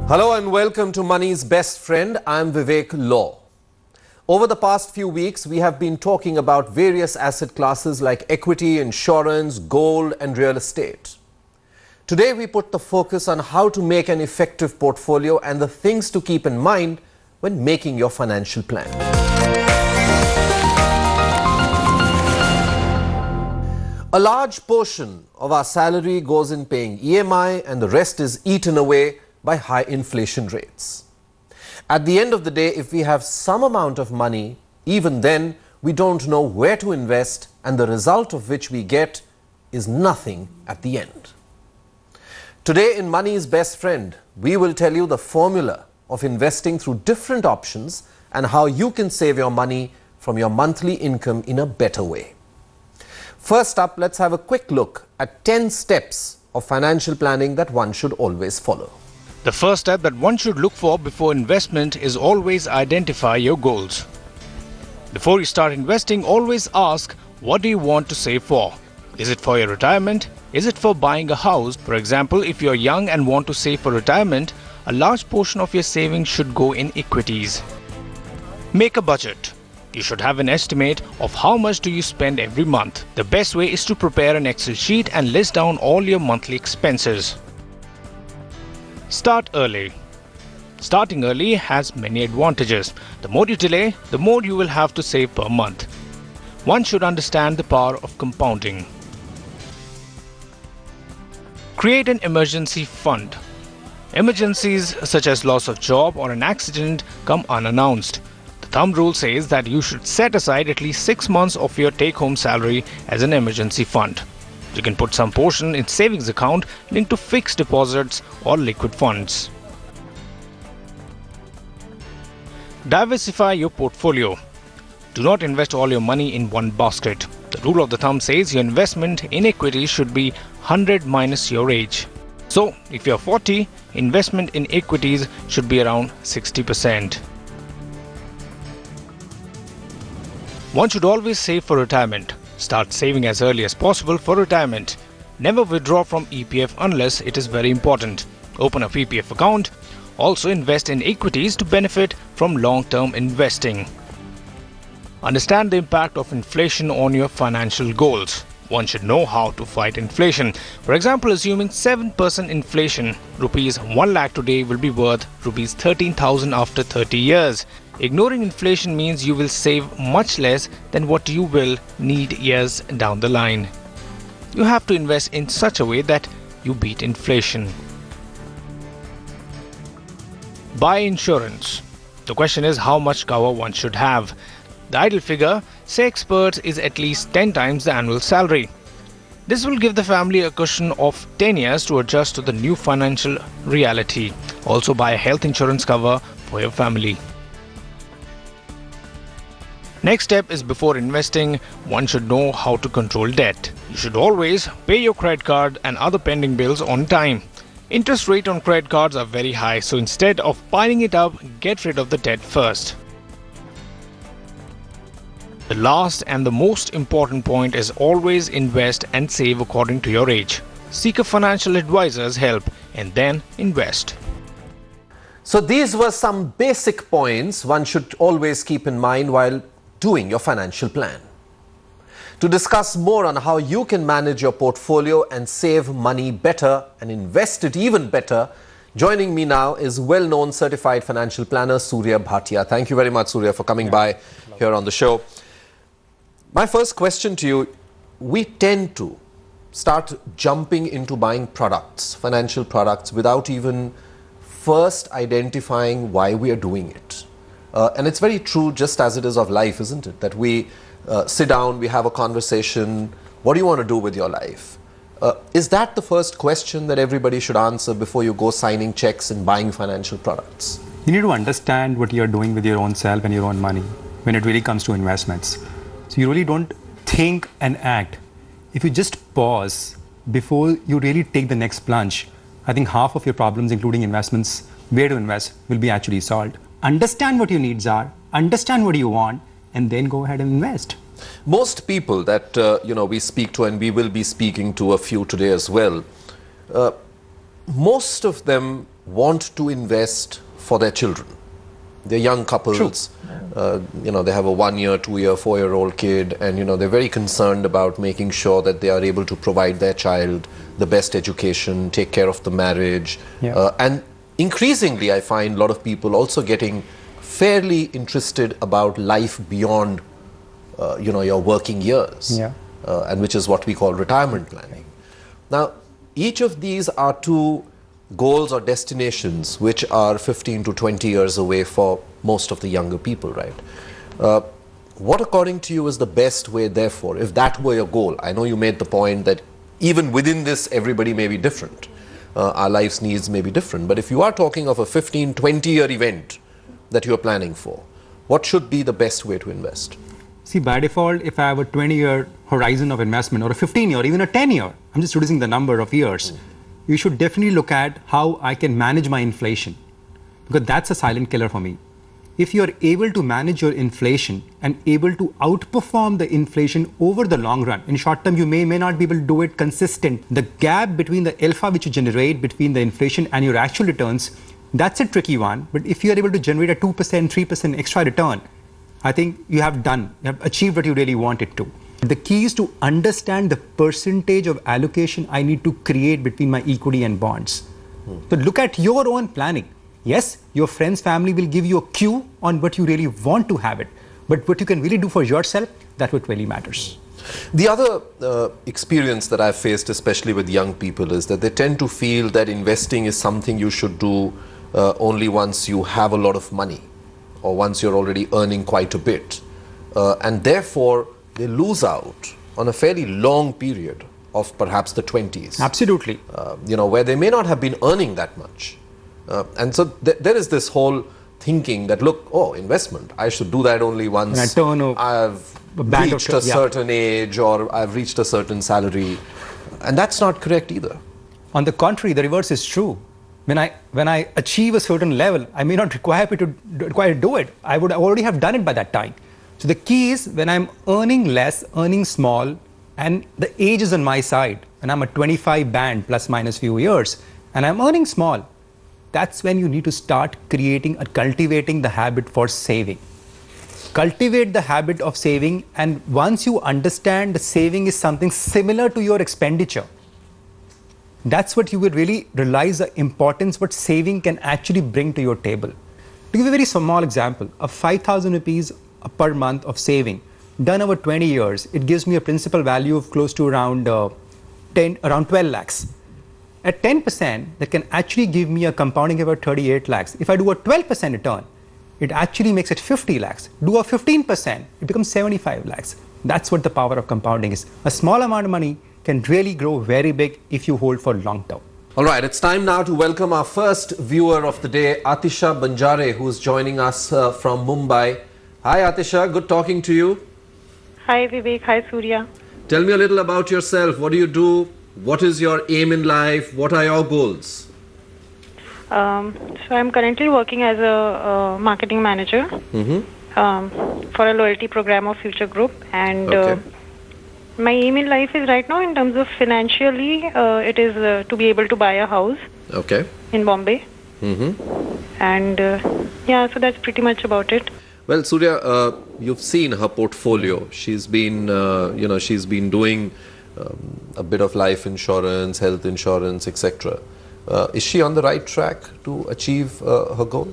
Hello and welcome to Money's Best Friend. I'm Vivek Law. Over the past few weeks, we have been talking about various asset classes like equity, insurance, gold and real estate. Today, we put the focus on how to make an effective portfolio and the things to keep in mind when making your financial plan. A large portion of our salary goes in paying EMI and the rest is eaten away by high inflation rates. At the end of the day, if we have some amount of money, even then we don't know where to invest, and the result of which we get is nothing at the end. Today in Money's Best Friend, we will tell you the formula of investing through different options and how you can save your money from your monthly income in a better way. First up, let's have a quick look at 10 steps of financial planning that one should always follow. The first step that one should look for before investment is always identify your goals. Before you start investing, always ask, what do you want to save for? Is it for your retirement? Is it for buying a house? For example, if you're young and want to save for retirement, a large portion of your savings should go in equities. Make a budget. You should have an estimate of how much do you spend every month. The best way is to prepare an Excel sheet and list down all your monthly expenses. Start early. Starting early has many advantages. The more you delay, the more you will have to save per month. One should understand the power of compounding. Create an emergency fund. Emergencies such as loss of job or an accident come unannounced. The thumb rule says that you should set aside at least 6 months of your take-home salary as an emergency fund. You can put some portion in savings account linked to fixed deposits or liquid funds. Diversify your portfolio. Do not invest all your money in one basket. The rule of the thumb says your investment in equity should be 100 minus your age. So, if you're 40, investment in equities should be around 60%. One should always save for retirement. Start saving as early as possible for retirement. Never withdraw from EPF unless it is very important. Open a PPF account. Also invest in equities to benefit from long-term investing. Understand the impact of inflation on your financial goals. One should know how to fight inflation. For example, assuming 7% inflation, rupees 1 lakh today will be worth rupees 13,000 after 30 years. Ignoring inflation means you will save much less than what you will need years down the line. You have to invest in such a way that you beat inflation. Buy insurance. The question is how much cover one should have. The ideal figure, say experts, is at least 10 times the annual salary. This will give the family a cushion of 10 years to adjust to the new financial reality. Also buy a health insurance cover for your family. Next step is before investing, one should know how to control debt. You should always pay your credit card and other pending bills on time. Interest rate on credit cards are very high, so instead of piling it up, get rid of the debt first. The last and the most important point is always invest and save according to your age. Seek a financial advisor's help and then invest. So these were some basic points one should always keep in mind while doing your financial plan. To discuss more on how you can manage your portfolio and save money better and invest it even better, joining me now is well-known certified financial planner Surya Bhatia. Thank you very much, Surya, for coming by here on the show. My first question to you, we tend to start jumping into buying products, financial products, without even first identifying why we are doing it. And it's very true, just as it is of life, isn't it? That we sit down, we have a conversation, what do you want to do with your life? Is that the first question that everybody should answer before you go signing checks and buying financial products? You need to understand what you're doing with your own self and your own money when it really comes to investments. So you really don't think and act. If you just pause before you really take the next plunge, I think half of your problems, including investments, where to invest, will be actually solved. Understand what your needs are, understand what you want, and then go ahead and invest. Most people that we speak to, and we will be speaking to a few today as well, most of them want to invest for their children. They're young couples, they have a 1-year, 2-year, 4-year-old kid, and they're very concerned about making sure that they are able to provide their child the best education, take care of the marriage. And increasingly, I find a lot of people also getting fairly interested about life beyond, your working years, and which is what we call retirement planning. Now, each of these are two goals or destinations which are 15 to 20 years away for most of the younger people, right? What, according to you, is the best way, therefore, if that were your goal? I know you made the point that even within this, everybody may be different. Our life's needs may be different. But if you are talking of a 15, 20-year event that you're planning for, what should be the best way to invest? See, by default, if I have a 20-year horizon of investment or a 15-year, even a 10-year, I'm just reducing the number of years. You should definitely look at how I can manage my inflation, because that's a silent killer for me. If you're able to manage your inflation and able to outperform the inflation over the long run, in short term, you may not be able to do it consistent. The gap between the alpha which you generate between the inflation and your actual returns, that's a tricky one. But if you're able to generate a 2%, 3% extra return, I think you have achieved what you really wanted to. The key is to understand the percentage of allocation I need to create between my equity and bonds. So look at your own planning. Yes, your friends, family will give you a cue on what you really want to have it. But what you can really do for yourself, that's what really matters. The other experience that I've faced, especially with young people, is that they tend to feel that investing is something you should do only once you have a lot of money or once you're already earning quite a bit. And therefore, they lose out on a fairly long period of perhaps the 20s. Absolutely. Where they may not have been earning that much. And so there is this whole thinking that, look, investment, I should do that only once I've reached a certain age or I've reached a certain salary. And that's not correct either. On the contrary, the reverse is true. When I achieve a certain level, I may not require to do it. I would already have done it by that time. So the key is when I'm earning less, earning small, and the age is on my side, and I'm a 25 band plus minus few years, and I'm earning small, that's when you need to start cultivating the habit for saving. Cultivate the habit of saving, and once you understand the saving is something similar to your expenditure, that's what you will really realize the importance what saving can actually bring to your table. To give a very small example, of 5,000 rupees per month of saving, done over 20 years, it gives me a principal value of close to around 12 lakhs. At 10%, that can actually give me a compounding about 38 lakhs. If I do a 12% return, it actually makes it 50 lakhs. Do a 15%, it becomes 75 lakhs. That's what the power of compounding is. A small amount of money can really grow very big if you hold for long term. All right, it's time now to welcome our first viewer of the day, Atisha Banjare, who is joining us from Mumbai. Hi Atisha, good talking to you. Hi Vivek, hi Surya. Tell me a little about yourself. What do you do? What is your aim in life? What are your goals? So I'm currently working as a marketing manager for a loyalty program of Future Group, and my aim in life is right now in terms of financially, it is to be able to buy a house in Bombay. And so that's pretty much about it. Well, Surya, you've seen her portfolio. She's been, she's been doing a bit of life insurance, health insurance, etc. Is she on the right track to achieve her goal?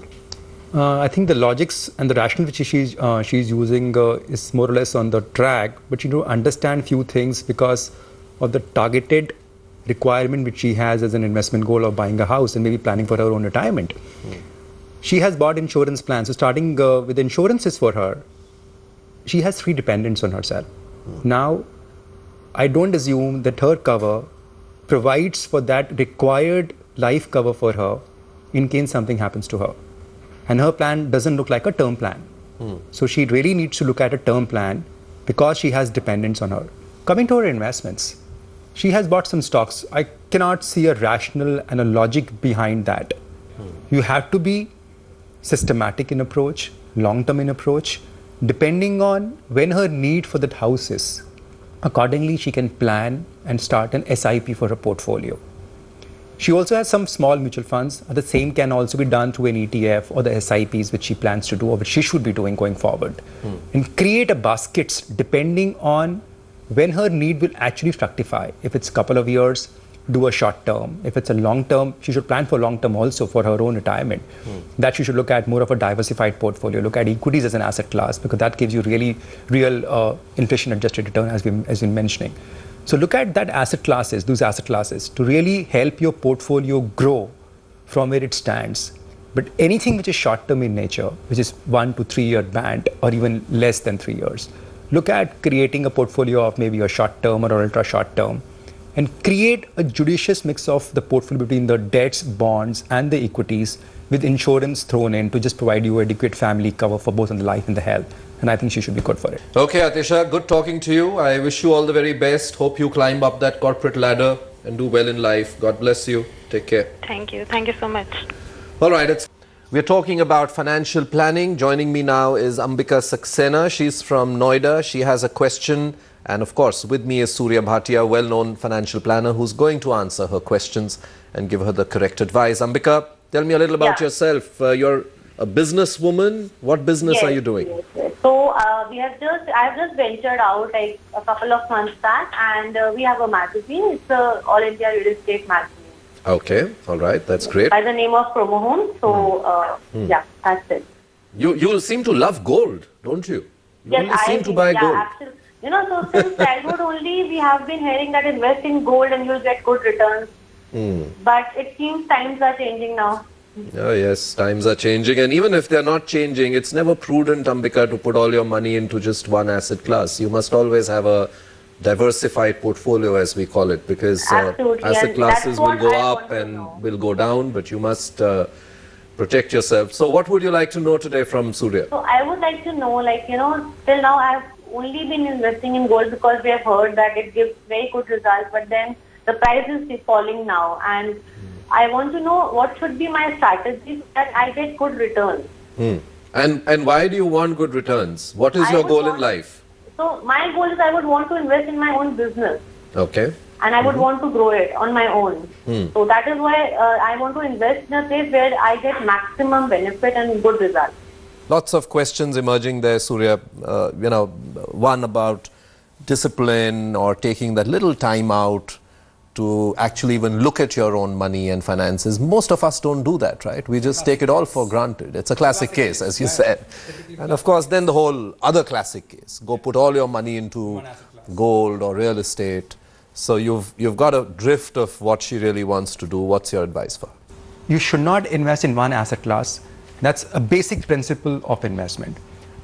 I think the logics and the rationale which she's using is more or less on the track, but you need to understand few things because of the targeted requirement which she has as an investment goal of buying a house and maybe planning for her own retirement. She has bought insurance plans. So starting with insurances for her, she has 3 dependents on herself. Now, I don't assume that her cover provides for that required life cover for her in case something happens to her. And her plan doesn't look like a term plan. So she really needs to look at a term plan because she has dependents on her. Coming to her investments, she has bought some stocks. I cannot see a rationale and a logic behind that. You have to be systematic in approach, long-term in approach, depending on when her need for that house is. Accordingly, she can plan and start an SIP for her portfolio. She also has some small mutual funds. The same can also be done through an ETF or the SIPs which she plans to do or which she should be doing going forward. And create a baskets depending on when her need will actually fructify. If it's a couple of years, do a short term. If it's a long term, she should plan for long term also for her own retirement. That she should look at more of a diversified portfolio. Look at equities as an asset class because that gives you real inflation adjusted return as we're mentioning. So look at that those asset classes to really help your portfolio grow from where it stands. But anything which is short term in nature, which is 1 to 3 year band or even less than 3 years, look at creating a portfolio of maybe a short term or ultra short term and create a judicious mix of the portfolio between the debts, bonds and the equities with insurance thrown in to just provide you adequate family cover for both on the life and the health. And I think she should be good for it. Okay, Atisha, good talking to you. I wish you all the very best. Hope you climb up that corporate ladder and do well in life. God bless you. Take care. Thank you. Thank you so much. All right, we're talking about financial planning. Joining me now is Ambika Saxena. She's from Noida. She has a question. And of course, with me is Surya Bhatia, well-known financial planner, who's going to answer her questions and give her the correct advice. Ambika, tell me a little about yourself. You're a businesswoman. What business are you doing? Yes. So I have just ventured out like a couple of months back, and we have a magazine. It's a All India Real Estate magazine. Okay, all right, that's great. By the name of Promo Home. So yeah, that's it. You seem to love gold, don't you? Yes, I seem to buy gold. Absolutely. You know, so since childhood only, we have been hearing that invest in gold and you'll get good returns. But it seems times are changing now. Oh yes, times are changing, and even if they're not changing, it's never prudent, Ambika, to put all your money into just one asset class. You must always have a diversified portfolio, as we call it, because asset classes will go up and will go down, but you must protect yourself. So what would you like to know today from Surya? So I would like to know, like, you know, till now I've only been investing in gold because we have heard that it gives very good results, but then the price is falling now, and I want to know what should be my strategy so that I get good returns. And why do you want good returns? What is your goal in life? So my goal is I would want to invest in my own business. Okay. And I would want to grow it on my own. So that is why I want to invest in a place where I get maximum benefit and good results. Lots of questions emerging there, Surya. You know, one about discipline or taking that little time out to actually even look at your own money and finances. Most of us don't do that, right? We just take it all for granted. It's a classic case, as you said. And of course, then the whole other classic case. Go put all your money into gold or real estate. So you've got a drift of what she really wants to do. What's your advice for her? You should not invest in one asset class. That's a basic principle of investment.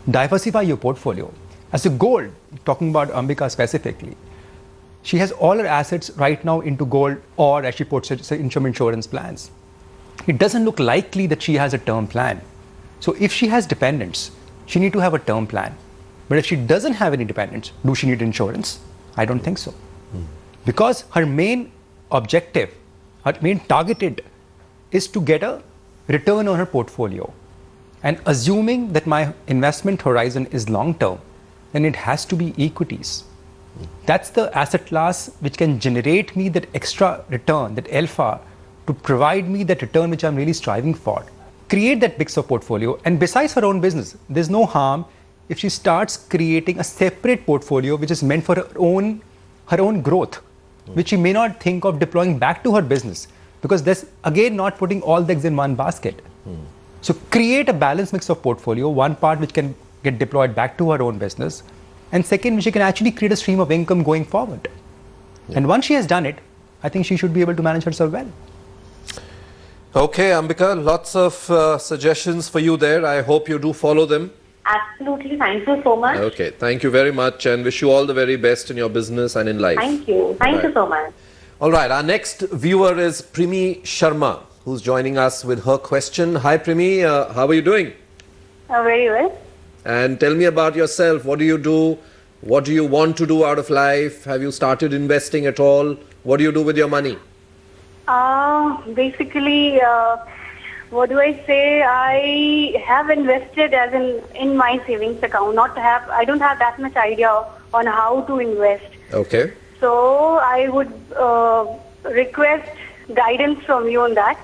Diversify your portfolio. As a gold, talking about Ambika specifically, she has all her assets right now into gold, or as she puts it, insurance plans. It doesn't look likely that she has a term plan. So if she has dependents, she needs to have a term plan. But if she doesn't have any dependents, do she need insurance? I don't think so. Because her main objective, her main targeted is to get a return on her portfolio. And assuming that my investment horizon is long term, then it has to be equities. That's the asset class which can generate me that extra return, that alpha, to provide me that return which I'm really striving for. Create that mix of portfolio, and besides her own business, there's no harm if she starts creating a separate portfolio which is meant for her own growth, which she may not think of deploying back to her business, because that's again not putting all the eggs in one basket. So create a balanced mix of portfolio, one part which can get deployed back to her own business, and second, which she can actually create a stream of income going forward. And once she has done it, I think she should be able to manage herself well. Okay, Ambika, lots of suggestions for you there. I hope you do follow them. Absolutely. Thank you so much. Okay, thank you very much, and wish you all the very best in your business and in life. Thank you. Thank you so much. All right, our next viewer is Primi Sharma, who's joining us with her question. Hi, Primi. How are you doing? Very well. And tell me about yourself. What do you do? What do you want to do out of life? Have you started investing at all? What do you do with your money? Basically, what do I say? I have invested as in my savings account. I don't have that much idea on how to invest. Okay. So I would request guidance from you on that.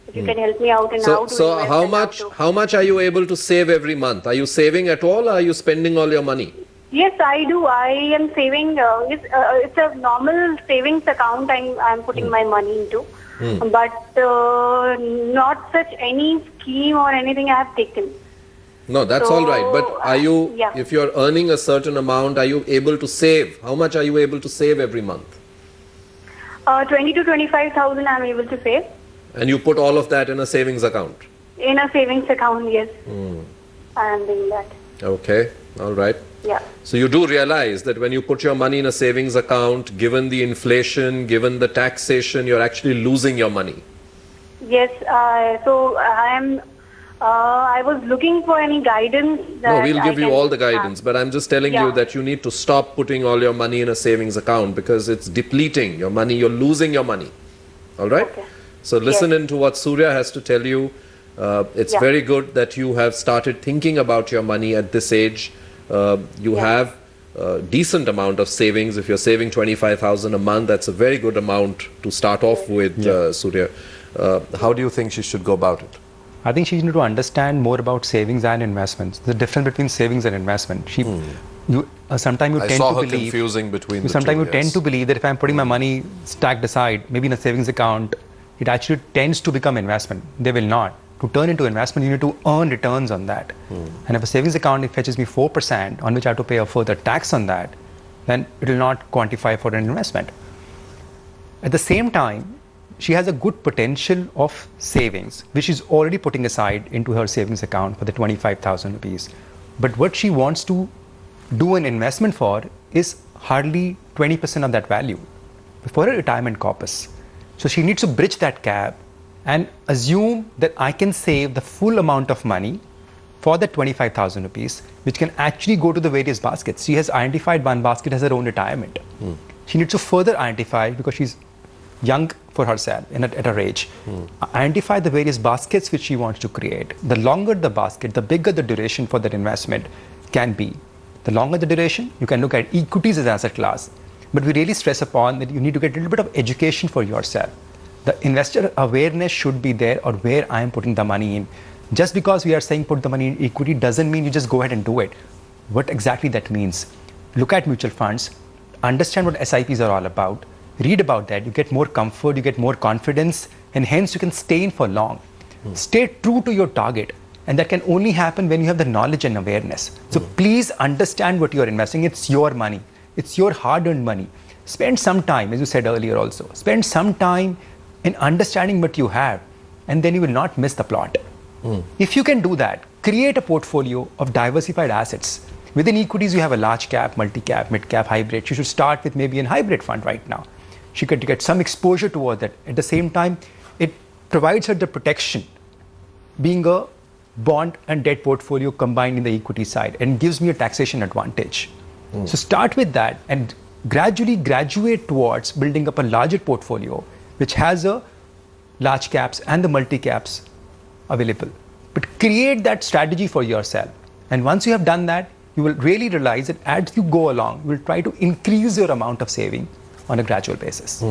If you can help me out in how to So invest how much are you able to save every month? Are you saving at all, or are you spending all your money? Yes, I do. I am saving. It's a normal savings account I'm putting my money into. But not such any scheme or anything I have taken. No, that's all right. But are you, if you're earning a certain amount, are you able to save? How much are you able to save every month? 20 to 25,000 I'm able to save. And you put all of that in a savings account? In a savings account, yes. I am doing that. Okay, all right. Yeah. So you do realize that when you put your money in a savings account, given the inflation, given the taxation, you're actually losing your money. Yes, so I was looking for any guidance. No, we'll give you all the guidance, but I'm just telling you that you need to stop putting all your money in a savings account because it's depleting your money, you're losing your money. All right? Okay. So listen into what Surya has to tell you. It's very good that you have started thinking about your money at this age. You have a decent amount of savings. If you're saving 25,000 a month, that's a very good amount to start off with, Surya. How do you think she should go about it? I think she needs to understand more about savings and investments. The difference between savings and investment. Sometimes you tend to believe confusing between the sometimes two, you tend to believe that if I'm putting my money stacked aside, maybe in a savings account, it actually tends to become investment. They will not. To turn into investment, you need to earn returns on that. And if a savings account it fetches me 4%, on which I have to pay a further tax on that, then it will not quantify for an investment. At the same time, she has a good potential of savings, which she's already putting aside into her savings account for the 25,000 rupees. But what she wants to do an investment for is hardly 20% of that value for a retirement corpus. So she needs to bridge that gap and assume that I can save the full amount of money for the 25,000 rupees, which can actually go to the various baskets. She has identified one basket as her own retirement. She needs to further identify, because she's young for herself and at her age, identify the various baskets which she wants to create. The longer the basket, the bigger the duration for that investment can be. The longer the duration, you can look at equities as an asset class. But we really stress upon that you need to get a little bit of education for yourself. The investor awareness should be there, or where I am putting the money in. Just because we are saying put the money in equity doesn't mean you just go ahead and do it. What exactly that means? Look at mutual funds, understand what SIPs are all about, read about that, you get more comfort, you get more confidence, and hence you can stay in for long. Stay true to your target, and that can only happen when you have the knowledge and awareness. So please understand what you are investing. It's your money. It's your hard-earned money. Spend some time, as you said earlier also, spend some time in understanding what you have, and then you will not miss the plot. If you can do that, create a portfolio of diversified assets. Within equities, you have a large cap, multi-cap, mid-cap, hybrid. You should start with maybe a hybrid fund right now. She could get some exposure toward that. At the same time, it provides her the protection, being a bond and debt portfolio combined in the equity side, and gives me a taxation advantage. So start with that and gradually graduate towards building up a larger portfolio which has a large caps and the multi-caps available. But create that strategy for yourself. And once you have done that, you will really realize that as you go along, you will try to increase your amount of saving on a gradual basis.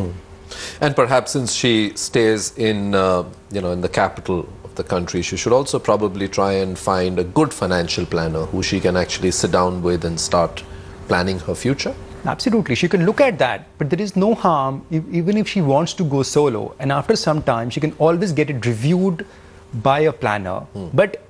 And perhaps since she stays in, in the capital of the country, she should also probably try and find a good financial planner who she can actually sit down with and start planning her future. Absolutely, she can look at that, but there is no harm even if she wants to go solo, and after some time she can always get it reviewed by a planner. But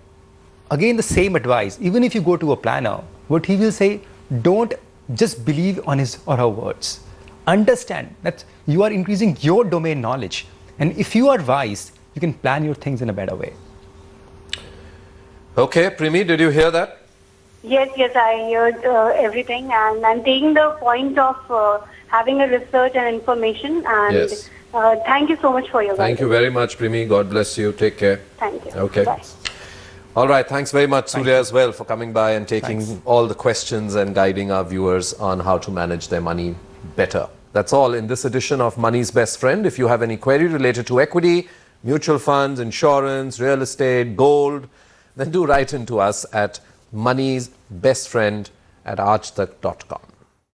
again, the same advice, even if you go to a planner, what he will say, don't just believe on his or her words. Understand that you are increasing your domain knowledge, and if you are wise, you can plan your things in a better way. Okay, Primi, did you hear that? Yes, I heard everything, and I'm taking the point of having a research and information, and thank you so much for your guidance. Thank you very much, Primi. God bless you. Take care. Thank you. Okay. Bye. All right. Thanks very much, Surya, as well, for coming by and taking all the questions and guiding our viewers on how to manage their money better. That's all in this edition of Money's Best Friend. If you have any query related to equity, mutual funds, insurance, real estate, gold, then do write into us at moneysbestfriend@aajtak.com.